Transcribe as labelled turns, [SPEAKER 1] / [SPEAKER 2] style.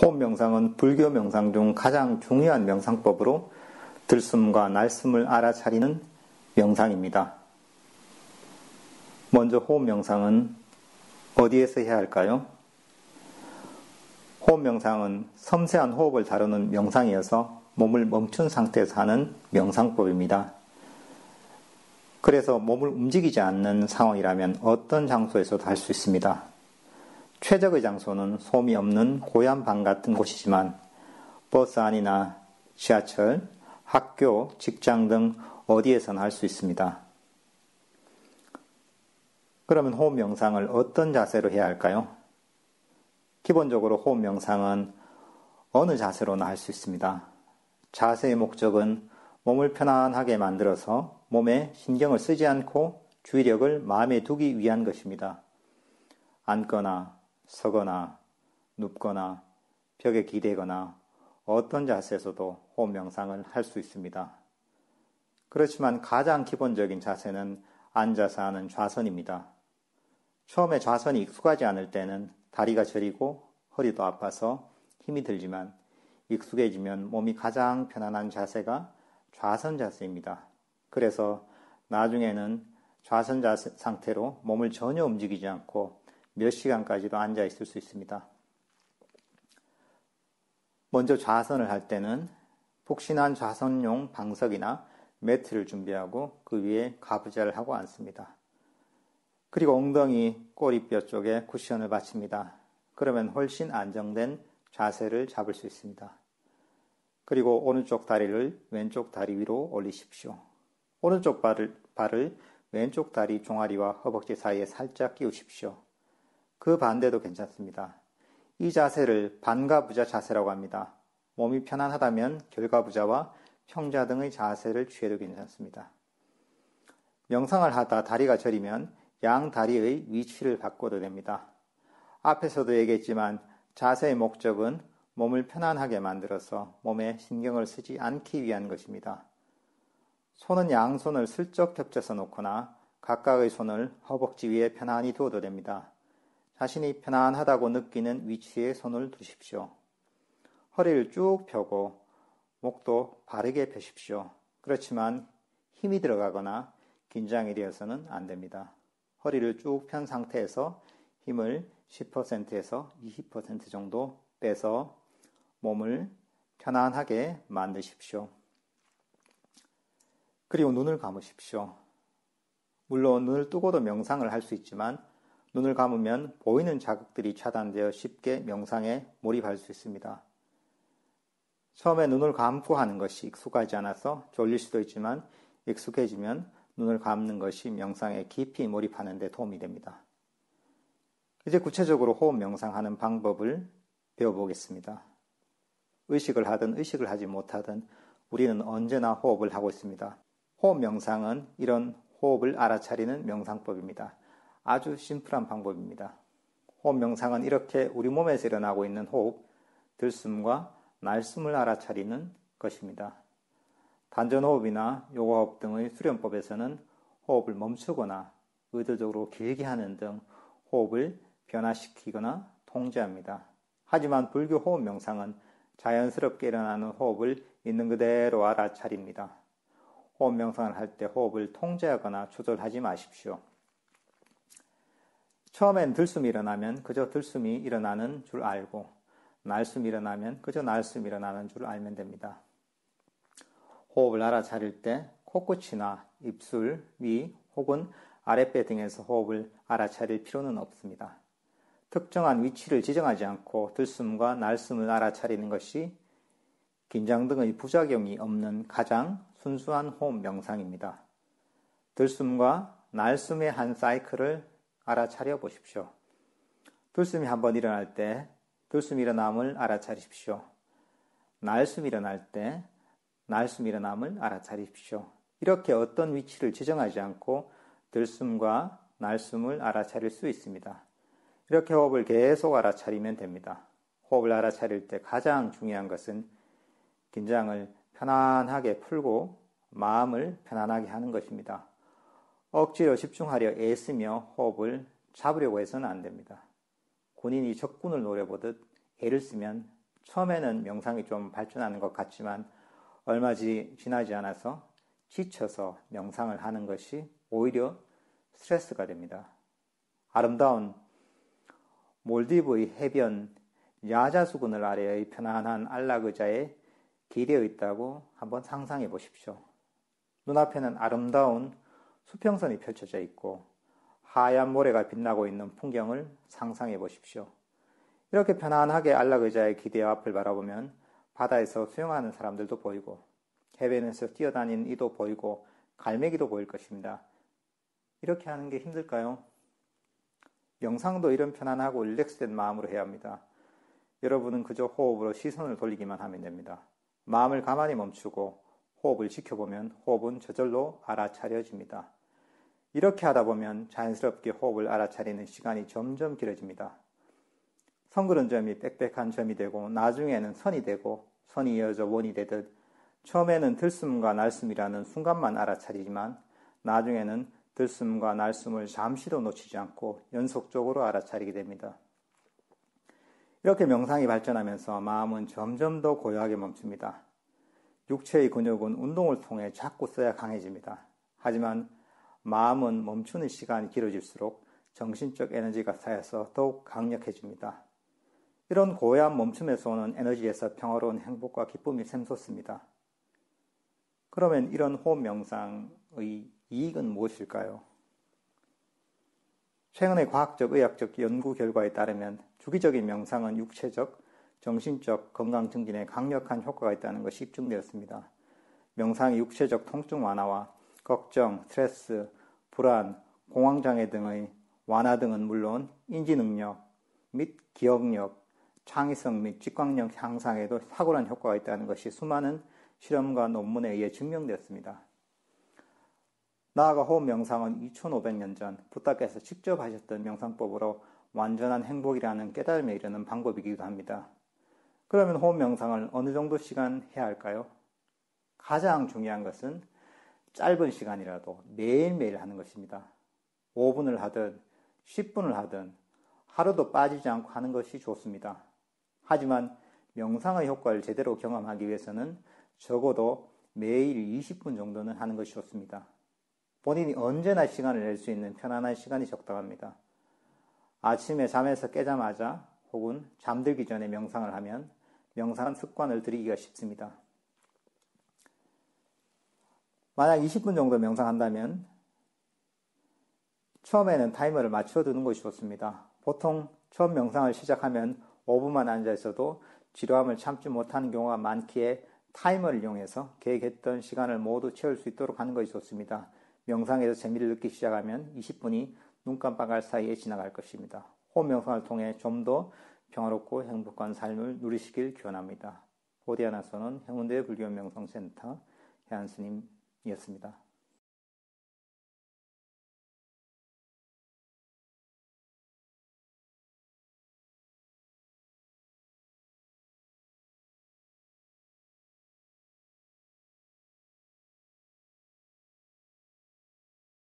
[SPEAKER 1] 호흡 명상은 불교 명상 중 가장 중요한 명상법으로 들숨과 날숨을 알아차리는 명상입니다. 먼저 호흡 명상은 어디에서 해야 할까요? 호흡 명상은 섬세한 호흡을 다루는 명상이어서 몸을 멈춘 상태에서 하는 명상법입니다. 그래서 몸을 움직이지 않는 상황이라면 어떤 장소에서도 할 수 있습니다. 최적의 장소는 소음이 없는 고향 방 같은 곳이지만 버스 안이나 지하철, 학교, 직장 등 어디에서나 할 수 있습니다. 그러면 호흡 명상을 어떤 자세로 해야 할까요? 기본적으로 호흡 명상은 어느 자세로나 할 수 있습니다. 자세의 목적은 몸을 편안하게 만들어서 몸에 신경을 쓰지 않고 주의력을 마음에 두기 위한 것입니다. 앉거나 서거나 눕거나 벽에 기대거나 어떤 자세에서도 호흡 명상을 할 수 있습니다. 그렇지만 가장 기본적인 자세는 앉아서 하는 좌선입니다. 처음에 좌선이 익숙하지 않을 때는 다리가 저리고 허리도 아파서 힘이 들지만 익숙해지면 몸이 가장 편안한 자세가 좌선 자세입니다. 그래서 나중에는 좌선 자세 상태로 몸을 전혀 움직이지 않고 몇 시간까지도 앉아 있을 수 있습니다. 먼저 좌선을 할 때는 푹신한 좌선용 방석이나 매트를 준비하고 그 위에 가부좌를 하고 앉습니다. 그리고 엉덩이, 꼬리뼈 쪽에 쿠션을 받칩니다. 그러면 훨씬 안정된 자세를 잡을 수 있습니다. 그리고 오른쪽 다리를 왼쪽 다리 위로 올리십시오. 오른쪽 발을 왼쪽 다리 종아리와 허벅지 사이에 살짝 끼우십시오. 그 반대도 괜찮습니다. 이 자세를 반가부좌 자세라고 합니다. 몸이 편안하다면 결가부좌와 평자 등의 자세를 취해도 괜찮습니다. 명상을 하다 다리가 저리면 양 다리의 위치를 바꿔도 됩니다. 앞에서도 얘기했지만 자세의 목적은 몸을 편안하게 만들어서 몸에 신경을 쓰지 않기 위한 것입니다. 손은 양손을 슬쩍 겹쳐서 놓거나 각각의 손을 허벅지 위에 편안히 두어도 됩니다. 자신이 편안하다고 느끼는 위치에 손을 두십시오. 허리를 쭉 펴고 목도 바르게 펴십시오. 그렇지만 힘이 들어가거나 긴장이 되어서는 안 됩니다. 허리를 쭉 편 상태에서 힘을 10%에서 20% 정도 빼서 몸을 편안하게 만드십시오. 그리고 눈을 감으십시오. 물론 눈을 뜨고도 명상을 할 수 있지만 눈을 감으면 보이는 자극들이 차단되어 쉽게 명상에 몰입할 수 있습니다. 처음에 눈을 감고 하는 것이 익숙하지 않아서 졸릴 수도 있지만 익숙해지면 눈을 감는 것이 명상에 깊이 몰입하는 데 도움이 됩니다. 이제 구체적으로 호흡 명상하는 방법을 배워보겠습니다. 의식을 하든 의식을 하지 못하든 우리는 언제나 호흡을 하고 있습니다. 호흡 명상은 이런 호흡을 알아차리는 명상법입니다. 아주 심플한 방법입니다. 호흡 명상은 이렇게 우리 몸에서 일어나고 있는 호흡, 들숨과 날숨을 알아차리는 것입니다. 단전호흡이나 요가호흡 등의 수련법에서는 호흡을 멈추거나 의도적으로 길게 하는 등 호흡을 변화시키거나 통제합니다. 하지만 불교 호흡 명상은 자연스럽게 일어나는 호흡을 있는 그대로 알아차립니다. 호흡 명상을 할 때 호흡을 통제하거나 조절하지 마십시오. 처음엔 들숨이 일어나면 그저 들숨이 일어나는 줄 알고 날숨이 일어나면 그저 날숨이 일어나는 줄 알면 됩니다. 호흡을 알아차릴 때 코끝이나 입술, 위 혹은 아랫배 등에서 호흡을 알아차릴 필요는 없습니다. 특정한 위치를 지정하지 않고 들숨과 날숨을 알아차리는 것이 긴장 등의 부작용이 없는 가장 순수한 호흡 명상입니다. 들숨과 날숨의 한 사이클을 알아차려 보십시오. 들숨이 한번 일어날 때 들숨 일어남을 알아차리십시오. 날숨 일어날 때 날숨 일어남을 알아차리십시오. 이렇게 어떤 위치를 지정하지 않고 들숨과 날숨을 알아차릴 수 있습니다. 이렇게 호흡을 계속 알아차리면 됩니다. 호흡을 알아차릴 때 가장 중요한 것은 긴장을 편안하게 풀고 마음을 편안하게 하는 것입니다. 억지로 집중하려 애쓰며 호흡을 잡으려고 해서는 안 됩니다. 군인이 적군을 노려보듯 애를 쓰면 처음에는 명상이 좀 발전하는 것 같지만 얼마 지나지 않아서 지쳐서 명상을 하는 것이 오히려 스트레스가 됩니다. 아름다운 몰디브의 해변 야자수군을 아래의 편안한 안락의자에 기대어 있다고 한번 상상해 보십시오. 눈앞에는 아름다운 수평선이 펼쳐져 있고 하얀 모래가 빛나고 있는 풍경을 상상해 보십시오. 이렇게 편안하게 안락의자의 기대 앞을 바라보면 바다에서 수영하는 사람들도 보이고 해변에서 뛰어다니는 이도 보이고 갈매기도 보일 것입니다. 이렇게 하는 게 힘들까요? 명상도 이런 편안하고 릴렉스된 마음으로 해야 합니다. 여러분은 그저 호흡으로 시선을 돌리기만 하면 됩니다. 마음을 가만히 멈추고 호흡을 지켜보면 호흡은 저절로 알아차려집니다. 이렇게 하다 보면 자연스럽게 호흡을 알아차리는 시간이 점점 길어집니다. 성그런 점이 빽빽한 점이 되고 나중에는 선이 되고 선이 이어져 원이 되듯 처음에는 들숨과 날숨이라는 순간만 알아차리지만 나중에는 들숨과 날숨을 잠시도 놓치지 않고 연속적으로 알아차리게 됩니다. 이렇게 명상이 발전하면서 마음은 점점 더 고요하게 멈춥니다. 육체의 근육은 운동을 통해 자꾸 써야 강해집니다. 하지만 마음은 멈추는 시간이 길어질수록 정신적 에너지가 쌓여서 더욱 강력해집니다. 이런 고요한 멈춤에서 오는 에너지에서 평화로운 행복과 기쁨이 샘솟습니다. 그러면 이런 호흡 명상의 이익은 무엇일까요? 최근의 과학적, 의학적 연구 결과에 따르면 주기적인 명상은 육체적, 정신적 건강 증진에 강력한 효과가 있다는 것이 입증되었습니다. 명상이 육체적 통증 완화와 걱정, 스트레스, 불안, 공황장애 등의 완화 등은 물론 인지 능력 및 기억력, 창의성 및 직관력 향상에도 탁월한 효과가 있다는 것이 수많은 실험과 논문에 의해 증명되었습니다. 나아가 호흡 명상은 2500년 전 부다께서 직접 하셨던 명상법으로 완전한 행복이라는 깨달음에 이르는 방법이기도 합니다. 그러면 호흡 명상을 어느 정도 시간 해야 할까요? 가장 중요한 것은 짧은 시간이라도 매일매일 하는 것입니다. 5분을 하든 10분을 하든 하루도 빠지지 않고 하는 것이 좋습니다. 하지만 명상의 효과를 제대로 경험하기 위해서는 적어도 매일 20분 정도는 하는 것이 좋습니다. 본인이 언제나 시간을 낼 수 있는 편안한 시간이 적당합니다. 아침에 잠에서 깨자마자 혹은 잠들기 전에 명상을 하면 명상 습관을 들이기가 쉽습니다. 만약 20분 정도 명상한다면 처음에는 타이머를 맞춰두는 것이 좋습니다. 보통 처음 명상을 시작하면 5분만 앉아있어도 지루함을 참지 못하는 경우가 많기에 타이머를 이용해서 계획했던 시간을 모두 채울 수 있도록 하는 것이 좋습니다. 명상에서 재미를 느끼기 시작하면 20분이 눈 깜빡할 사이에 지나갈 것입니다. 호흡 명상을 통해 좀 더 평화롭고 행복한 삶을 누리시길 기원합니다. 호디아나서는 행운대 불교 명상센터 해안스님이었습니다.